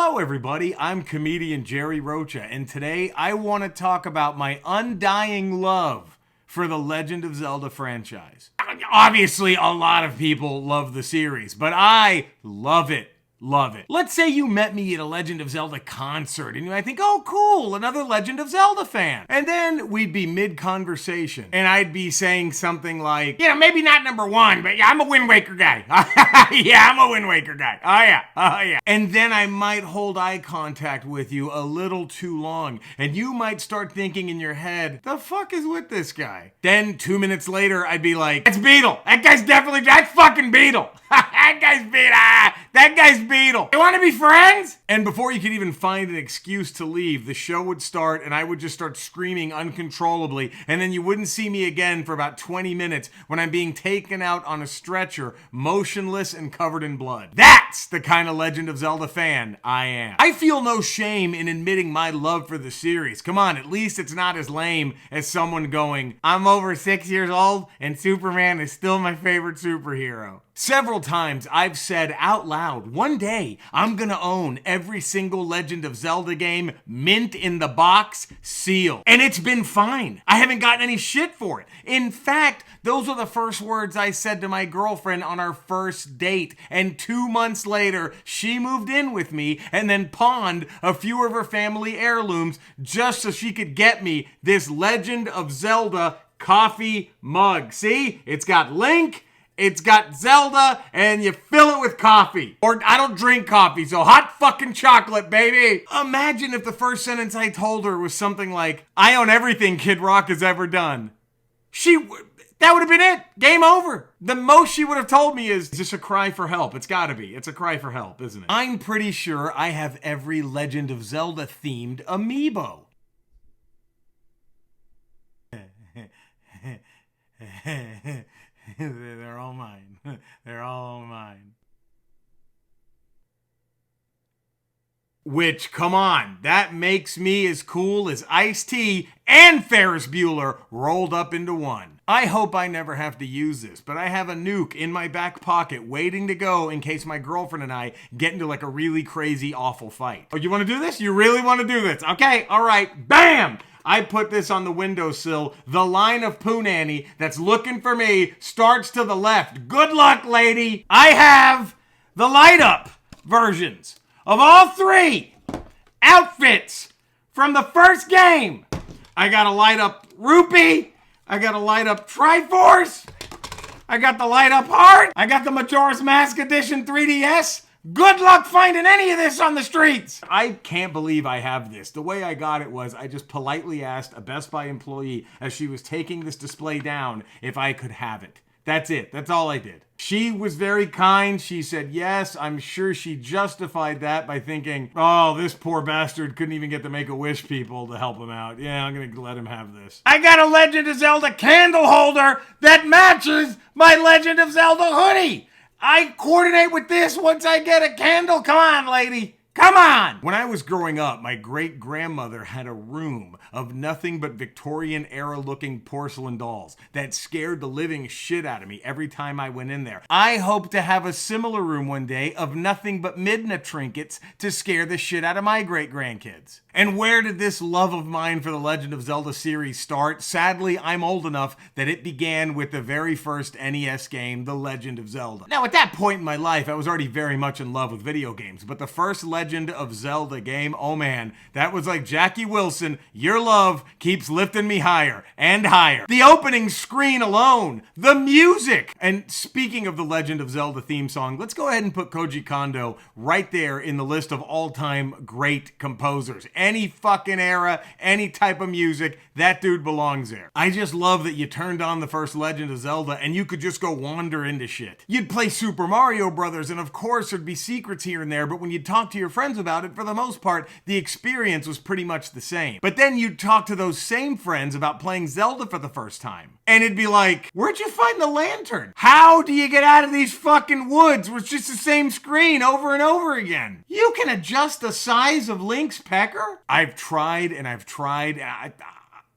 Hello everybody, I'm comedian Jerry Rocha, and today I want to talk about my undying love for the Legend of Zelda franchise. Obviously, a lot of people love the series, but I love it. Love it. Let's say you met me at a Legend of Zelda concert and you might think, oh cool, another Legend of Zelda fan. And then we'd be mid-conversation and I'd be saying something like, maybe not number one, but yeah, I'm a Wind Waker guy. Yeah, I'm a Wind Waker guy. Oh yeah. And then I might hold eye contact with you a little too long and you might start thinking in your head, the fuck is with this guy? Then 2 minutes later, I'd be like, that's Beetle. That's fucking Beetle. That guy's Beetle. You want to be friends? And before you could even find an excuse to leave, the show would start and I would just start screaming uncontrollably, and then you wouldn't see me again for about 20 minutes when I'm being taken out on a stretcher, motionless and covered in blood. That's the kind of Legend of Zelda fan I am. I feel no shame in admitting my love for the series. Come on, at least it's not as lame as someone going, I'm over 6 years old and Superman is still my favorite superhero. Several times I've said out loud, one day I'm gonna own every single Legend of Zelda game, mint in the box, sealed. And it's been fine. I haven't gotten any shit for it. In fact, those were the first words I said to my girlfriend on our first date. And 2 months later, she moved in with me and then pawned a few of her family heirlooms just so she could get me this Legend of Zelda coffee mug. See? It's got Link, it's got Zelda, and you fill it with coffee. Or I don't drink coffee, so hot fucking chocolate, baby. Imagine if the first sentence I told her was something like, I own everything Kid Rock has ever done. That would have been it. Game over. The most she would have told me is this a cry for help? It's gotta be. It's a cry for help, isn't it? I'm pretty sure I have every Legend of Zelda themed amiibo. They're all mine. They're all mine. Which, come on, that makes me as cool as Ice-T and Ferris Bueller rolled up into one. I hope I never have to use this, but I have a nuke in my back pocket waiting to go in case my girlfriend and I get into like a really crazy, awful fight. Oh, you want to do this? You really want to do this? Okay, all right, bam! I put this on the windowsill. The line of Pooh Nanny that's looking for me starts to the left. Good luck, lady. I have the light up versions of all three outfits from the first game. I got a light up Rupee. I got a light up Triforce. I got the light up Heart. I got the Majora's Mask Edition 3DS. Good luck finding any of this on the streets. I can't believe I have this. The way I got it was I just politely asked a Best Buy employee as she was taking this display down if I could have it. That's it. That's all I did. She was very kind. She said yes. I'm sure she justified that by thinking, oh, this poor bastard couldn't even get the Make-A-Wish people to help him out. Yeah, I'm going to let him have this. I got a Legend of Zelda candle holder that matches my Legend of Zelda hoodie. I coordinate with this once I get a candle. Come on, lady. Come on! When I was growing up, my great-grandmother had a room of nothing but Victorian-era looking porcelain dolls that scared the living shit out of me every time I went in there. I hope to have a similar room one day of nothing but Midna trinkets to scare the shit out of my great-grandkids. And where did this love of mine for the Legend of Zelda series start? Sadly, I'm old enough that it began with the very first NES game, The Legend of Zelda. Now, at that point in my life, I was already very much in love with video games, but the first Legend of Zelda game, oh man, that was like Jackie Wilson, your love keeps lifting me higher and higher. The opening screen alone, the music. And speaking of the Legend of Zelda theme song, let's go ahead and put Koji Kondo right there in the list of all-time great composers. Any fucking era, any type of music, that dude belongs there. I just love that you turned on the first Legend of Zelda and you could just go wander into shit. You'd play Super Mario Brothers and of course there'd be secrets here and there, but when you'd talk to your friends about it, for the most part, the experience was pretty much the same. But then you'd talk to those same friends about playing Zelda for the first time. And it'd be like, where'd you find the lantern? How do you get out of these fucking woods where it's just the same screen over and over again? You can adjust the size of Link's pecker? I've tried and I've tried.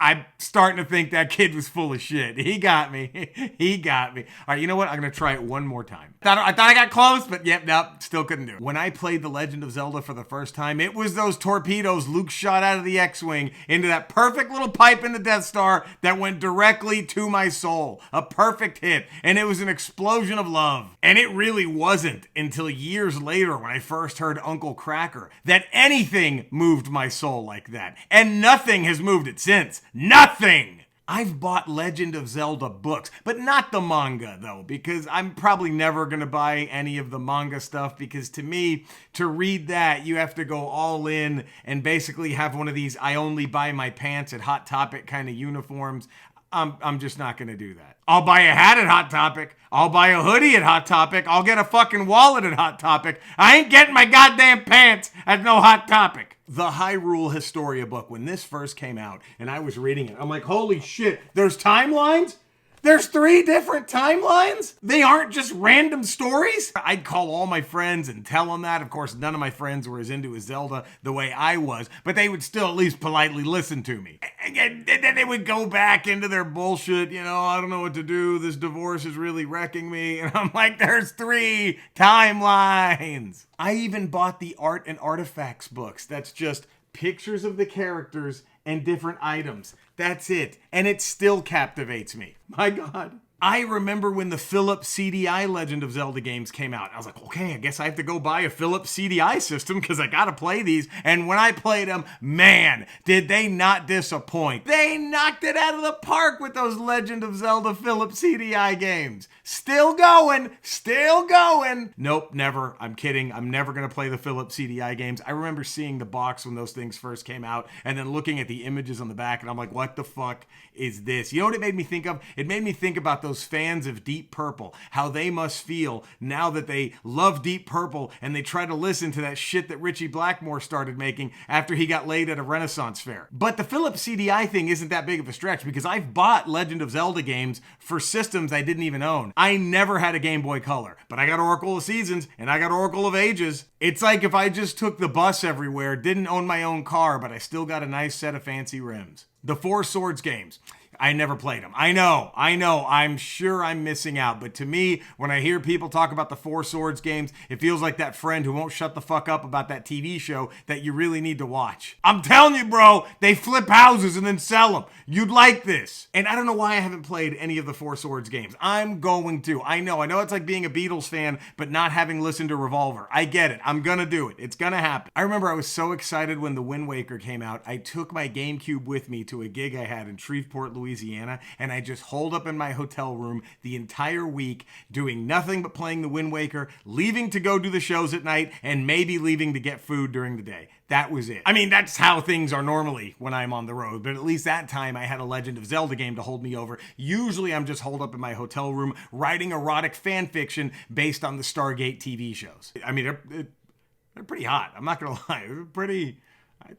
I'm starting to think that kid was full of shit. He got me. He got me. All right, you know what? I'm going to try it one more time. I thought I got close, but yep, nope, still couldn't do it. When I played The Legend of Zelda for the first time, it was those torpedoes Luke shot out of the X-Wing into that perfect little pipe in the Death Star that went directly to my soul. A perfect hit. And it was an explosion of love. And it really wasn't until years later when I first heard Uncle Cracker that anything moved my soul like that. And nothing has moved it since. Nothing! I've bought Legend of Zelda books, but not the manga though, because I'm probably never going to buy any of the manga stuff, because to me, to read that, you have to go all in and basically have one of these I only buy my pants at Hot Topic kind of uniforms. I'm just not going to do that. I'll buy a hat at Hot Topic. I'll buy a hoodie at Hot Topic. I'll get a fucking wallet at Hot Topic. I ain't getting my goddamn pants at no Hot Topic. The Hyrule Historia book, when this first came out and I was reading it, I'm like, holy shit, there's timelines? There's 3 different timelines? They aren't just random stories? I'd call all my friends and tell them that. Of course, none of my friends were as into a Zelda the way I was, but they would still at least politely listen to me. And then they would go back into their bullshit, I don't know what to do. This divorce is really wrecking me. And I'm like, there's 3 timelines. I even bought the Art and Artifacts books. That's just pictures of the characters and different items. That's it. And it still captivates me. My God. I remember when the Philips CDI Legend of Zelda games came out. I was like, okay, I guess I have to go buy a Philips CDI system because I got to play these. And when I played them, man, did they not disappoint. They knocked it out of the park with those Legend of Zelda Philips CDI games. Still going, still going. Nope, never. I'm kidding. I'm never going to play the Philips CDI games. I remember seeing the box when those things first came out and then looking at the images on the back and I'm like, what the fuck is this? You know what it made me think of? It made me think about those fans of Deep Purple, how they must feel now that they love Deep Purple and they try to listen to that shit that Richie Blackmore started making after he got laid at a Renaissance fair. But the Philips CDI thing isn't that big of a stretch because I've bought Legend of Zelda games for systems I didn't even own. I never had a Game Boy Color, but I got Oracle of Seasons and I got Oracle of Ages. It's like if I just took the bus everywhere, didn't own my own car, but I still got a nice set of fancy rims. The Four Swords games. I never played them. I know. I'm sure I'm missing out. But to me, when I hear people talk about the Four Swords games, it feels like that friend who won't shut the fuck up about that TV show that you really need to watch. I'm telling you, bro, they flip houses and then sell them. You'd like this. And I don't know why I haven't played any of the Four Swords games. I'm going to. I know it's like being a Beatles fan, but not having listened to Revolver. I get it. I'm gonna do it. It's gonna happen. I remember I was so excited when The Wind Waker came out. I took my GameCube with me to a gig I had in Shreveport, Louisiana, and I just holed up in my hotel room the entire week doing nothing but playing The Wind Waker, leaving to go do the shows at night, and maybe leaving to get food during the day. That was it. I mean, that's how things are normally when I'm on the road, but at least that time I had a Legend of Zelda game to hold me over. Usually I'm just holed up in my hotel room writing erotic fan fiction based on the Stargate TV shows. I mean, they're pretty hot. I'm not gonna lie. They're pretty...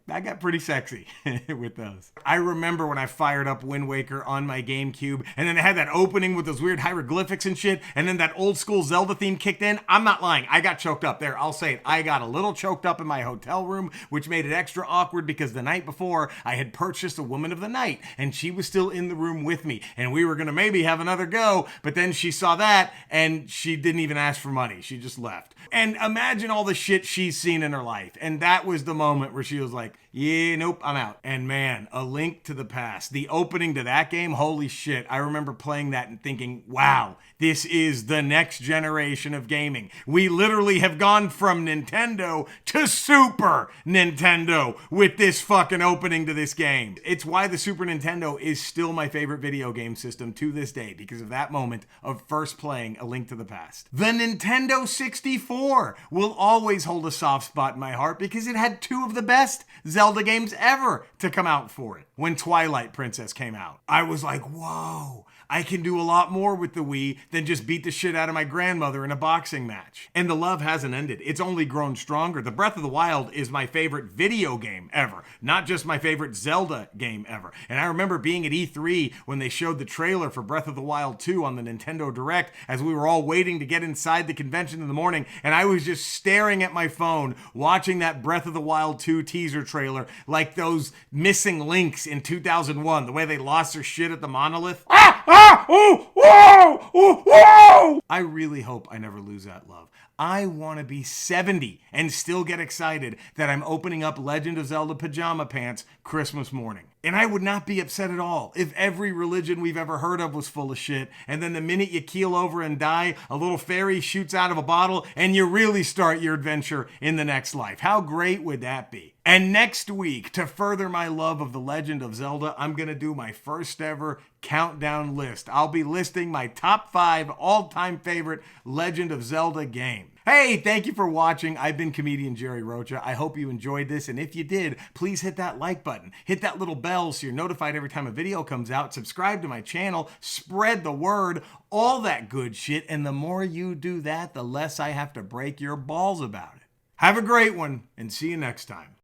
I got pretty sexy with those. I remember when I fired up Wind Waker on my GameCube, and then they had that opening with those weird hieroglyphics and shit, and then that old school Zelda theme kicked in. I'm not lying. I got choked up there. I'll say it. I got a little choked up in my hotel room, which made it extra awkward because the night before, I had purchased a Woman of the Night, and she was still in the room with me, and we were going to maybe have another go, but then she saw that, and she didn't even ask for money. She just left. And imagine all the shit she's seen in her life, and that was the moment where she was like, yeah, nope, I'm out. And man, A Link to the Past, the opening to that game, holy shit. I remember playing that and thinking, wow, this is the next generation of gaming. We literally have gone from Nintendo to Super Nintendo with this fucking opening to this game. It's why the Super Nintendo is still my favorite video game system to this day, because of that moment of first playing A Link to the Past. The Nintendo 64 will always hold a soft spot in my heart because it had 2 of the best Zelda games ever to come out for it. When Twilight Princess came out, I was like, whoa, I can do a lot more with the Wii than just beat the shit out of my grandmother in a boxing match. And the love hasn't ended. It's only grown stronger. The Breath of the Wild is my favorite video game ever, not just my favorite Zelda game ever. And I remember being at E3 when they showed the trailer for Breath of the Wild 2 on the Nintendo Direct as we were all waiting to get inside the convention in the morning, and I was just staring at my phone watching that Breath of the Wild 2 teaser trailer like those missing links in 2001, the way they lost their shit at the monolith. I really hope I never lose that love. I want to be 70 and still get excited that I'm opening up Legend of Zelda pajama pants Christmas morning. And I would not be upset at all if every religion we've ever heard of was full of shit, and then the minute you keel over and die, a little fairy shoots out of a bottle, and you really start your adventure in the next life. How great would that be? And next week, to further my love of the Legend of Zelda, I'm going to do my first ever countdown list. I'll be listing my top 5 all-time favorite Legend of Zelda games. Hey, thank you for watching. I've been comedian Jerry Rocha. I hope you enjoyed this, and if you did, please hit that like button. Hit that little bell so you're notified every time a video comes out. Subscribe to my channel. Spread the word. All that good shit, and the more you do that, the less I have to break your balls about it. Have a great one, and see you next time.